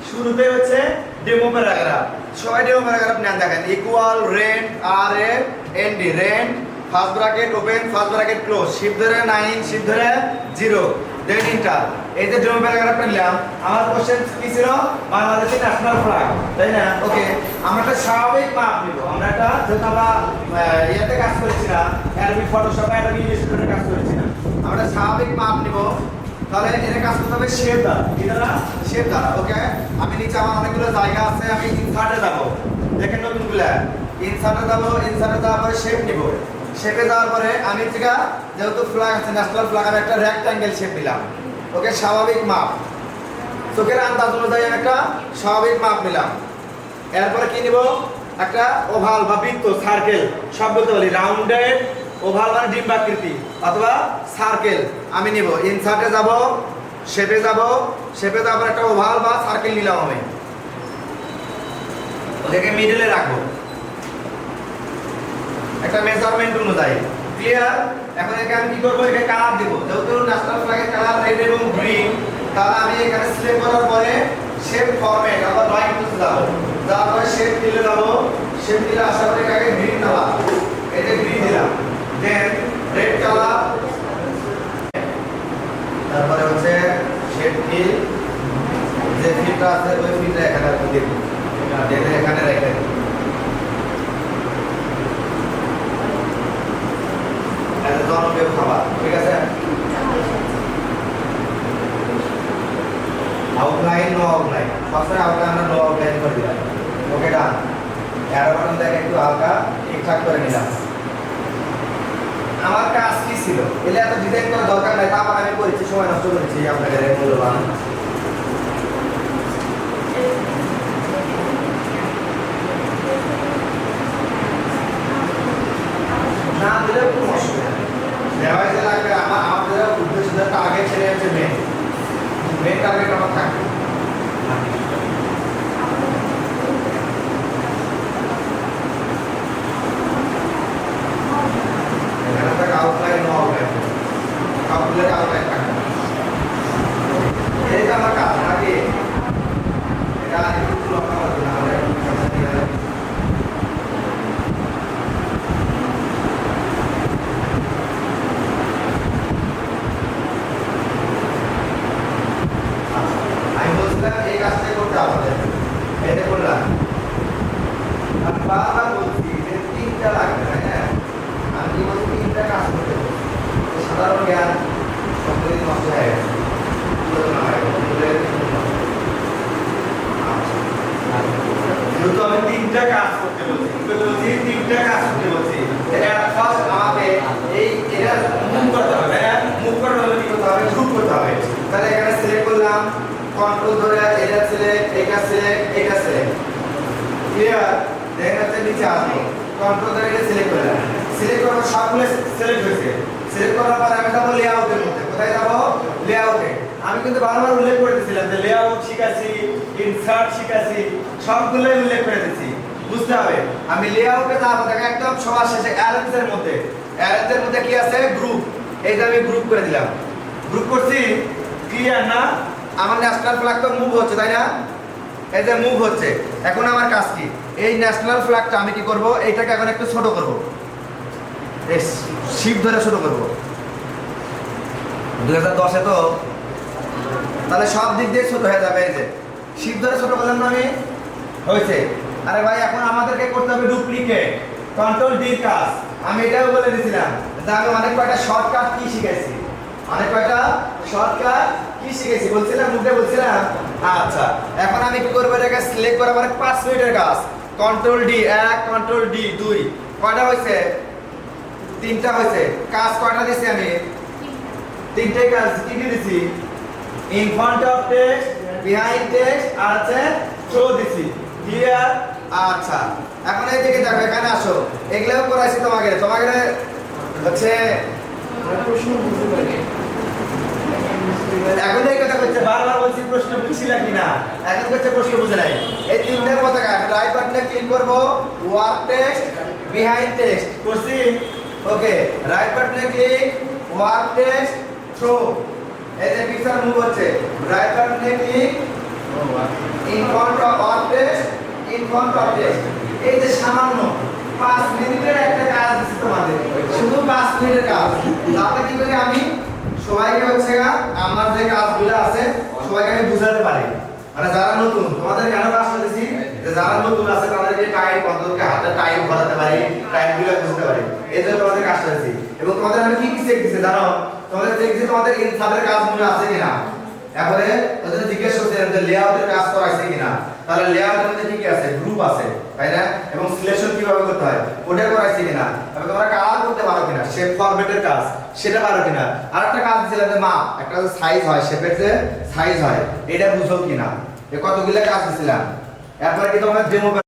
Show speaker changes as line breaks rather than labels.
শুরুতে হচ্ছে demo paragraph. সবাই ডেমো প্যারাগ্রাফ নেন, দেখেন equal rand R A N D rand first bracket open first bracket close shift ধরে 9 শিফট ধরে 0 দেন ইন্টার। এই যে ডেমো প্যারাগ্রাফটা নিলাম, আমার কোশ্চেন কি ছিল? বাংলাদেশের ন্যাশনাল ফ্ল্যাগ, তাই না? ওকে, আমরা একটা স্বাভাবিক মাপ নিব। আমরা একটা যেহেতু আমরা ইয়াতে কাজ করেছি না, অ্যাডোবি ফটোশপ অ্যাডোবি ইলাস্ট্রেটরে কাজ করেছি না, আমরা স্বাভাবিক মাপ নিব। তাহলে এটা কাজ করতে হবে শেপ দ্বারা, কি দ্বারা? শেপ দ্বারা। ওকে, আমি নিচে আমার অনেকগুলো জায়গা আছে, আমি ইনসার্টে যাব। দেখেন নতুনগুলা ইনসার্টে যাব, ইনসার্টে যাওয়ার পরে শেপ নিব। শেপে যাওয়ার পরে আমি যেহেতু ফ্ল্যাগ আছে ন্যাশনাল ফ্ল্যাগ, আমি একটা রেক্ট্যাঙ্গেল শেপ নিলাম। ওকে, স্বাভাবিক মাপ, চোখের আন্দাজ অনুযায়ী একটা স্বাভাবিক মাপ নিলাম। এরপরে কি নিব? একটা ওভাল বা বৃত্ত, সার্কেল, সব বলতে পারি। রাউন্ডেড, ওভাল মানে ডিম্বাকৃতি, অথবা সার্কেল আমি নিব। ইনসার্টে যাব, শেপে যাব, শেপে যাওয়ার পর একটা ওভাল বা সার্কেল নিলাম আমি। ওটাকে মিডলে রাখবো একটা মেজারমেন্ট অনুযায়ী। ক্লিয়ার? এখন এখানে আমি কি করবো? এখানে কালার দিব। যেহেতু ন্যাশনাল ফ্ল্যাগের কালার রেড এবং গ্রিন, তাহলে আমি এখানে সিলেক্ট করার পরে শেপ ফরম্যাট আবার ড্রয়িং টুলস যাব। যাওয়ার পরে শেপ দিলে যাব, শেপ দিলে আসার পরে এটাকে গ্রিন দিলাম, এটা গ্রিন দিলাম। দেন রেড কালার, তারপরে হচ্ছে শেপ ফিল, যে ফিলটা আছে ওই ফিলটা এখানে দেখব, এটা এখানে রেখে দেব। এটা জনপ্রিয় খাবার, ঠিক আছে? আউটলাইন, নো আউটলাইন, সবসময় আউটলাইন আমরা নো আউটলাইন করে দিলাম। ওকে, ডান। অ্যারো বাটন দেখে একটু হালকা ঠিকঠাক করে নিলাম। আমার কাজ কি ছিল? এলে এত ডিজাইন করার দরকার নাই, তারপর আমি করেছি, সময় নষ্ট করেছি আপনাদের মূল্যবান। না দিলে কোনো অসুবিধা নেই, দেওয়া যে লাগবে। আমাদের উদ্দেশ্য টার্গেট ছেড়ে হচ্ছে মেন টার্গেট আমার থাকবে। এখানে থাকা outline, no outline, outline outline থাকবে। এটা আমার কাজ নাকি? এটা একটু লক্ষ্য করতে হবে। এই কাজটা করতে হবে, এটা করলাম। আমি বারবার বলছি যে 3টা লাগবে, হ্যাঁ? আমি কি বলছি? 3টা কাজ করতে হবে। সাধারণ জ্ঞান সম্পূর্ণ নষ্ট হয়ে গেছে, যেহেতু আমি 3টা কাজ করতে বলছি, 3টা কাজ করতে বলছি, এটা ফার্স্ট আমাকে এটা মুভ করতে হবে, হ্যাঁ? মুভ করতে হলে কি করতে হবে? গ্রুপ করতে হবে। তাহলে এখানে সিলেক্ট করলাম, কন্ট্রোল ধরে এটা সিলেক্ট, এটা সিলেক্ট, এটা সিলেক্ট। ক্লিয়ার? দেখেন হচ্ছে নিচে আসবো, কন্ট্রোল ধরে এটা সিলেক্ট করলাম। সিলেক্ট করার পর সবগুলো সিলেক্ট হয়েছে। সিলেক্ট করার পর আমি যাবো লেআউটের মধ্যে। কোথায় যাবো? লেআউটে। আমি কিন্তু বারবার উল্লেখ করে দিয়েছিলাম যে লেআউট শিখাচ্ছি, ইনসার্ট শিখাচ্ছি, সবগুলোই উল্লেখ করে দিয়েছি। বুঝতে হবে, আমি লেআউটে যাবো, দেখেন একদম সবার শেষে অ্যারেঞ্জের মধ্যে। অ্যারেঞ্জের মধ্যে কি আছে? গ্রুপ। এই যে আমি গ্রুপ করে দিলাম, গ্রুপ করছি। ক্লিয়ার না? আমার ন্যাশনাল ফ্ল্যাগ তো মুভ হচ্ছে, তাই না? এই যে মুভ হচ্ছে। এখন আমার কাজ কি? এই ন্যাশনাল ফ্ল্যাগটা আমি কি করব? এইটাকে এখন একটু ছোট করব, শিফট ধরে ছোট করব। 2010-এ তো, তাহলে সব দিক দিয়ে ছোট হয়ে যাবে। এই যে শিফট ধরে ছোট করলাম না আমি, হয়েছে। আরে ভাই, এখন আমাদেরকে করতে হবে ডুপ্লিকেট, কন্ট্রোল ডি কাজ। আমি এটাও বলে দিয়েছিলাম যে আমি অনেক কয়টা শর্টকাট কি শিখাইছি, অনেক কয়টা শর্টকাট কি শিখেছি বলছিলাম, মুখে বলছিলাম। আচ্ছা, এখন আমি কি করবো? এটাকে সিলেক্ট করার পরে 5 মিনিটের কাজ। কন্ট্রোল ডি 1, কন্ট্রোল ডি 2, কয়টা হয়েছে? 3টা হয়েছে। কাজ কয়টা দিছি আমি? 3টাই কাজ। কি কি দিছি? In front of text, behind text, আর আছে শো দিছি। ক্লিয়ার? আচ্ছা, এখন এই দিকে দেখো, এখানে আসো। এগুলোও করাইছি তোমাকে হচ্ছে প্রশ্ন বুঝতে পারি। এখন এই কথা বলছে, বারবার বলছি প্রশ্ন বুঝছিলা কিনা, এখন বলছে প্রশ্ন বুঝে নাই। এই 3টার মতো কাজ। রাইট বাটনে ক্লিক করব, ওয়ার্ক টেক্সট, বিহাইন্ড টেক্সট করছি। ওকে, রাইট বাটনে ক্লিক, ওয়ার্ক টেক্সট, থ্রো। এই যে পিকচার মুভ হচ্ছে, রাইট বাটনে click, in front of test, in front of test. এই যে সামান্য 5 মিনিটের একটা কাজ দিচ্ছি তোমাদের, শুধু 5 মিনিটের কাজ। তাতে কি করি আমি সবাইকে হচ্ছে আমার যে কাজগুলো আছে সবাইকে আমি বুঝাতে পারি। মানে যারা নতুন, তোমাদের কেন কাজটা দিছি যে যারা নতুন আছে তাদেরকে টাইম পদ্ধতিকে হাতে টাইম ভরাতে পারি, টাইমগুলো বুঝতে পারি, এই জন্য তোমাদের কাজটা দিছি। এবং তোমাদের আমি কি কি চেক দিছি জানো? তোমাদের চেক দিছি তোমাদের ইনসাফের কাজগুলো আছে কিনা। এবারে তোদের জিজ্ঞেস করছিলাম যে লেআউটের কাজ করাইছে কিনা, তাহলে লেআউটের মধ্যে কি কি আছে, গ্রুপ আছে তাই না, এবং সিলেকশন কিভাবে করতে হয় ওটা করাইছে কিনা, তবে তোমরা কালার করতে পারো কিনা, শেপ ফরম্যাটের কাজ সেটা পারো কিনা। আরেকটা কাজ দিছিলাম যে মাপ, একটা সাইজ হয়, শেপের যে সাইজ হয় এটা বুঝো কিনা। এই কতগুলো কাজ দিছিলাম। এরপরে কি তোমরা ডেমো